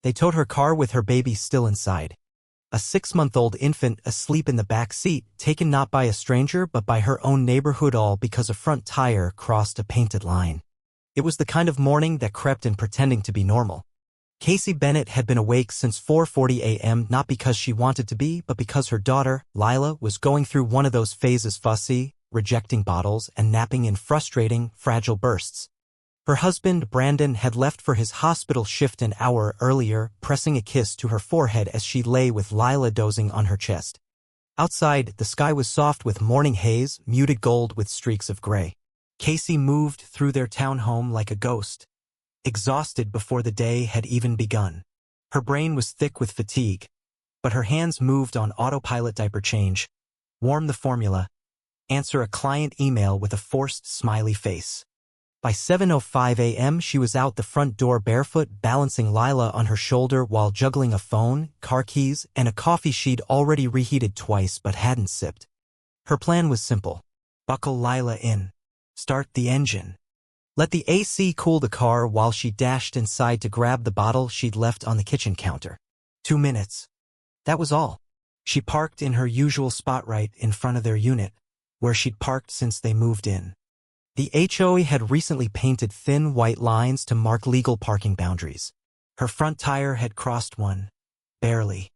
They towed her car with her baby still inside. A 6-month-old infant asleep in the back seat, taken not by a stranger but by her own neighborhood, all because a front tire crossed a painted line. It was the kind of morning that crept in pretending to be normal. Casey Bennett had been awake since 4:40 a.m. not because she wanted to be, but because her daughter, Lila, was going through one of those phases, fussy, rejecting bottles, and napping in frustrating, fragile bursts. Her husband, Brandon, had left for his hospital shift an hour earlier, pressing a kiss to her forehead as she lay with Lila dozing on her chest. Outside, the sky was soft with morning haze, muted gold with streaks of gray. Casey moved through their townhome like a ghost, exhausted before the day had even begun. Her brain was thick with fatigue, but her hands moved on autopilot. Diaper change, warm the formula, answer a client email with a forced smiley face. By 7:05 a.m. she was out the front door barefoot, balancing Lila on her shoulder while juggling a phone, car keys, and a coffee she'd already reheated twice but hadn't sipped. Her plan was simple. Buckle Lila in. Start the engine. Let the AC cool the car while she dashed inside to grab the bottle she'd left on the kitchen counter. 2 minutes. That was all. She parked in her usual spot right in front of their unit, where she'd parked since they moved in. The HOA had recently painted thin white lines to mark legal parking boundaries. Her front tire had crossed one. Barely.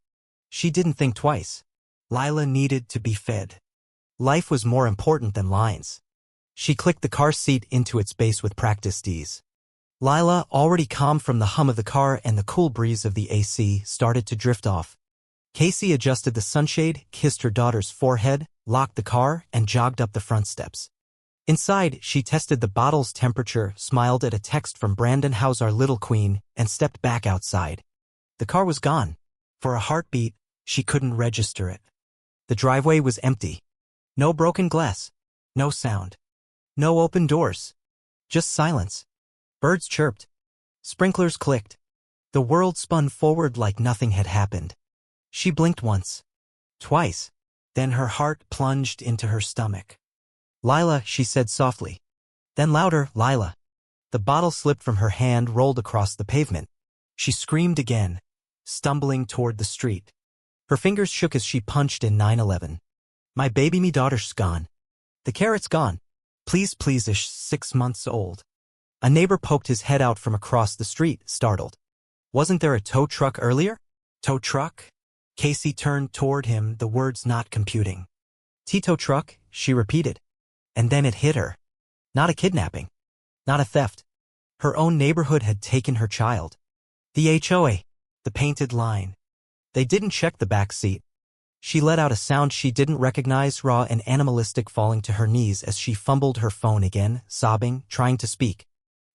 She didn't think twice. Lila needed to be fed. Life was more important than lines. She clicked the car seat into its base with practiced ease. Lila, already calm from the hum of the car and the cool breeze of the AC, started to drift off. Casey adjusted the sunshade, kissed her daughter's forehead, locked the car, and jogged up the front steps. Inside, she tested the bottle's temperature, smiled at a text from Brandon, "How's our little queen," and stepped back outside. The car was gone. For a heartbeat, she couldn't register it. The driveway was empty. No broken glass. No sound. No open doors. Just silence. Birds chirped. Sprinklers clicked. The world spun forward like nothing had happened. She blinked once. Twice. Then her heart plunged into her stomach. "Lila," she said softly. Then louder, "Lila." The bottle slipped from her hand, rolled across the pavement. She screamed again, stumbling toward the street. Her fingers shook as she punched in 911. "My baby, me daughter's gone. The carrot's gone. Please, please-ish, 6 months old." A neighbor poked his head out from across the street, startled. "Wasn't there a tow truck earlier?" "Tow truck?" Casey turned toward him, the words not computing. "Tow truck," she repeated. And then it hit her. Not a kidnapping. Not a theft. Her own neighborhood had taken her child. The HOA. The painted line. They didn't check the back seat. She let out a sound she didn't recognize, raw and animalistic, falling to her knees as she fumbled her phone again, sobbing, trying to speak.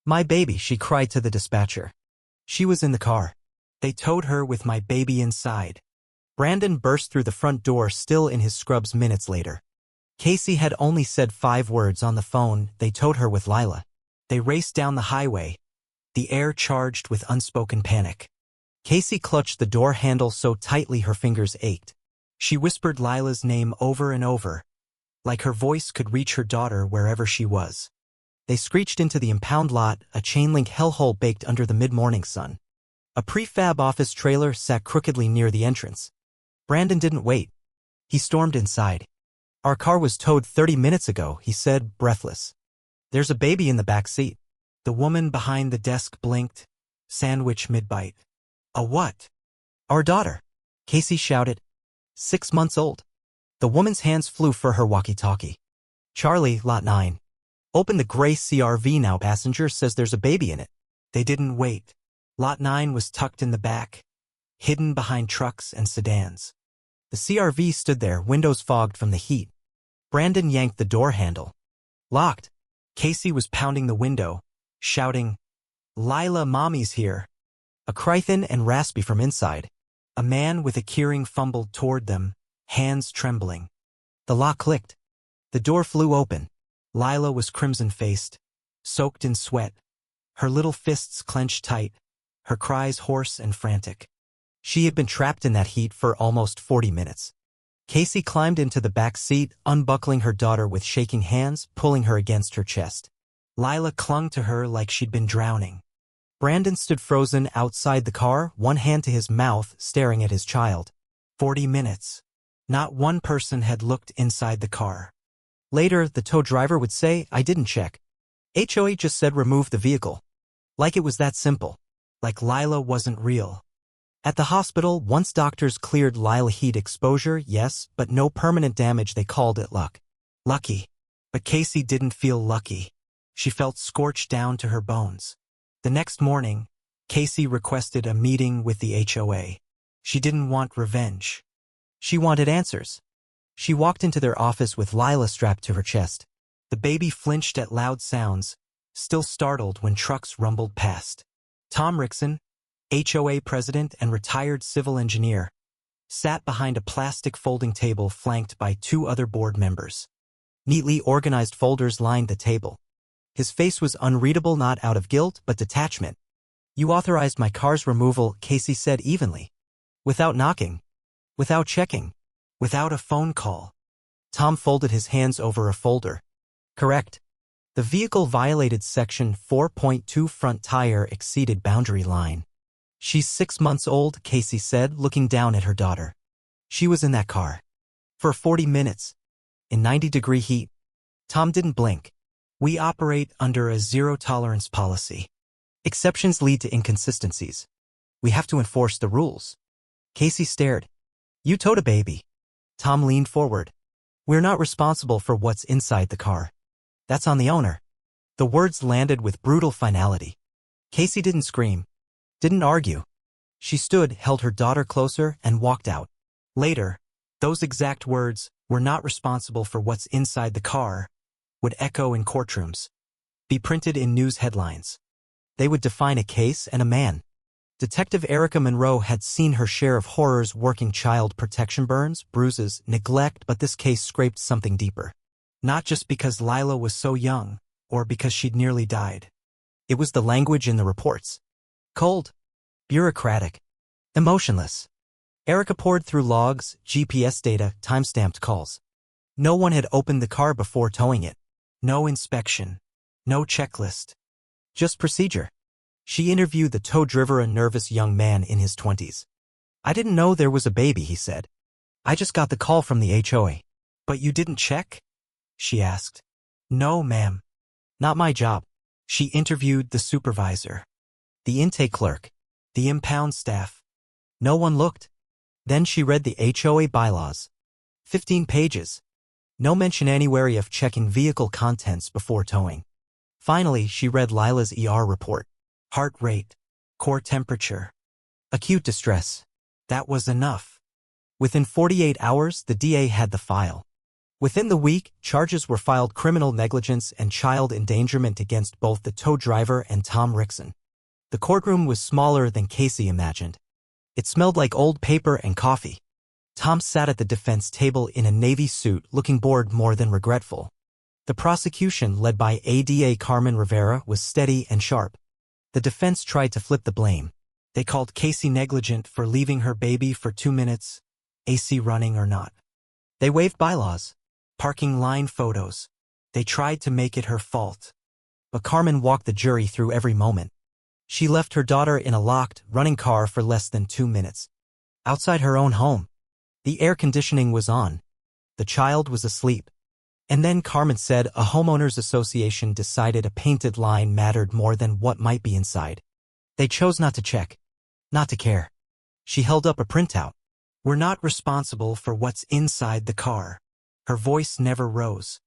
"My baby," she cried to the dispatcher. She was in the car. They towed her with my baby inside. Brandon burst through the front door, still in his scrubs minutes later. Casey had only said 5 words on the phone. They towed her with Lila. They raced down the highway, the air charged with unspoken panic. Casey clutched the door handle so tightly her fingers ached. She whispered Lila's name over and over, like her voice could reach her daughter wherever she was. They screeched into the impound lot, a chain-link hellhole baked under the mid-morning sun. A prefab office trailer sat crookedly near the entrance. Brandon didn't wait. He stormed inside. "Our car was towed 30 minutes ago," he said, breathless. "There's a baby in the back seat." The woman behind the desk blinked, sandwich mid-bite. "A what?" "Our daughter," Casey shouted. 6 months old. The woman's hands flew for her walkie-talkie. "Charlie, lot 9. Open the gray CRV now. Passenger says there's a baby in it." They didn't wait. Lot 9 was tucked in the back, hidden behind trucks and sedans. The CRV stood there, windows fogged from the heat. Brandon yanked the door handle. Locked. Casey was pounding the window, shouting, "Lila, mommy's here." A cry thin and raspy from inside. A man with a keyring fumbled toward them, hands trembling. The lock clicked. The door flew open. Lila was crimson-faced, soaked in sweat, her little fists clenched tight, her cries hoarse and frantic. She had been trapped in that heat for almost 40 minutes. Casey climbed into the back seat, unbuckling her daughter with shaking hands, pulling her against her chest. Lila clung to her like she'd been drowning. Brandon stood frozen outside the car, one hand to his mouth, staring at his child. 40 minutes. Not one person had looked inside the car. Later, the tow driver would say, "I didn't check. HOA just said remove the vehicle." Like it was that simple. Like Lila wasn't real. At the hospital, once doctors cleared Lila heat exposure, yes, but no permanent damage. They called it luck. Lucky. But Casey didn't feel lucky. She felt scorched down to her bones. The next morning, Casey requested a meeting with the HOA. She didn't want revenge. She wanted answers. She walked into their office with Lila strapped to her chest. The baby flinched at loud sounds, still startled when trucks rumbled past. Tom Rickson, HOA president and retired civil engineer, sat behind a plastic folding table flanked by 2 other board members. Neatly organized folders lined the table. His face was unreadable, not out of guilt, but detachment. "You authorized my car's removal," Casey said evenly. "Without knocking. Without checking. Without a phone call." Tom folded his hands over a folder. "Correct. The vehicle violated Section 4.2, front tire exceeded boundary line." "She's 6 months old," Casey said, looking down at her daughter. "She was in that car. For 40 minutes. In 90-degree heat." Tom didn't blink. "We operate under a zero-tolerance policy. Exceptions lead to inconsistencies. We have to enforce the rules." Casey stared. "You towed a baby." Tom leaned forward. "We're not responsible for what's inside the car. That's on the owner." The words landed with brutal finality. Casey didn't scream. Didn't argue. She stood, held her daughter closer, and walked out. Later, those exact words, "we're not responsible for what's inside the car," would echo in courtrooms, be printed in news headlines. They would define a case and a man. Detective Erica Monroe had seen her share of horrors working child protection: burns, bruises, neglect, but this case scraped something deeper. Not just because Lila was so young, or because she'd nearly died. It was the language in the reports. Cold. Bureaucratic. Emotionless. Erica poured through logs, GPS data, time-stamped calls. No one had opened the car before towing it. No inspection. No checklist. Just procedure. She interviewed the tow driver, a nervous young man in his 20s. "I didn't know there was a baby," he said. "I just got the call from the HOA. "But you didn't check?" she asked. "No, ma'am. Not my job." She interviewed the supervisor, the intake clerk, the impound staff. No one looked. Then she read the HOA bylaws. 15 pages. No mention anywhere of checking vehicle contents before towing. Finally, she read Lila's ER report. Heart rate, core temperature, acute distress. That was enough. Within 48 hours, the DA had the file. Within the week, charges were filed: criminal negligence and child endangerment against both the tow driver and Tom Rickson. The courtroom was smaller than Casey imagined. It smelled like old paper and coffee. Tom sat at the defense table in a navy suit, looking bored more than regretful. The prosecution, led by ADA Carmen Rivera, was steady and sharp. The defense tried to flip the blame. They called Casey negligent for leaving her baby for 2 minutes, AC running or not. They waived bylaws, parking line photos. They tried to make it her fault. But Carmen walked the jury through every moment. She left her daughter in a locked, running car for less than 2 minutes. Outside her own home. The air conditioning was on. The child was asleep. And then Carmen said a homeowners association decided a painted line mattered more than what might be inside. They chose not to check. Not to care. She held up a printout. "We're not responsible for what's inside the car." Her voice never rose.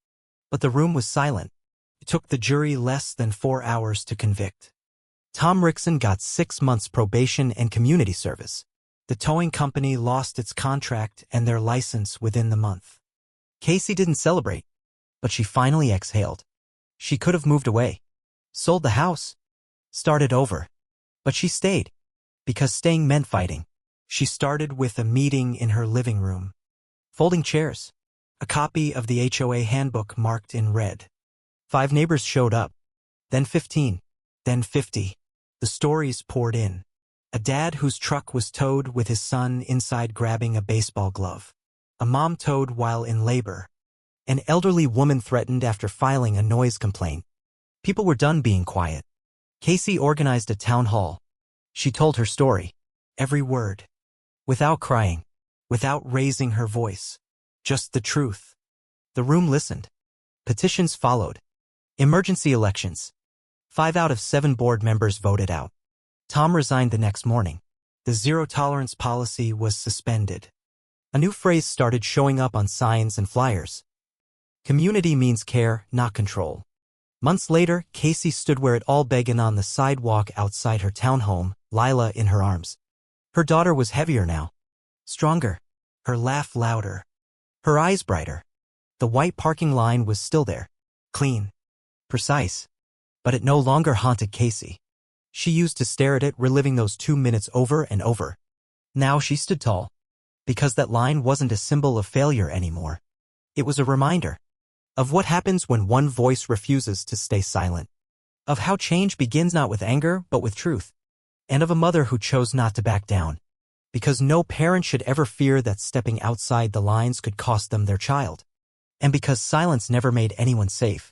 But the room was silent. It took the jury less than 4 hours to convict. Tom Rickson got 6 months probation and community service. The towing company lost its contract and their license within the month. Casey didn't celebrate, but she finally exhaled. She could have moved away, sold the house, started over. But she stayed, because staying meant fighting. She started with a meeting in her living room. Folding chairs. A copy of the HOA handbook marked in red. 5 neighbors showed up. Then 15. Then 50. The stories poured in. A dad whose truck was towed with his son inside grabbing a baseball glove. A mom towed while in labor. An elderly woman threatened after filing a noise complaint. People were done being quiet. Casey organized a town hall. She told her story. Every word. Without crying. Without raising her voice. Just the truth. The room listened. Petitions followed. Emergency elections. 5 out of 7 board members voted out. Tom resigned the next morning. The zero-tolerance policy was suspended. A new phrase started showing up on signs and flyers. Community means care, not control. Months later, Casey stood where it all began on the sidewalk outside her townhome, Lila in her arms. Her daughter was heavier now. Stronger. Her laugh louder. Her eyes brighter. The white parking line was still there. Clean. Precise. But it no longer haunted Casey. She used to stare at it, reliving those 2 minutes over and over. Now she stood tall. Because that line wasn't a symbol of failure anymore. It was a reminder of what happens when one voice refuses to stay silent. Of how change begins not with anger, but with truth. And of a mother who chose not to back down. Because no parent should ever fear that stepping outside the lines could cost them their child. And because silence never made anyone safe.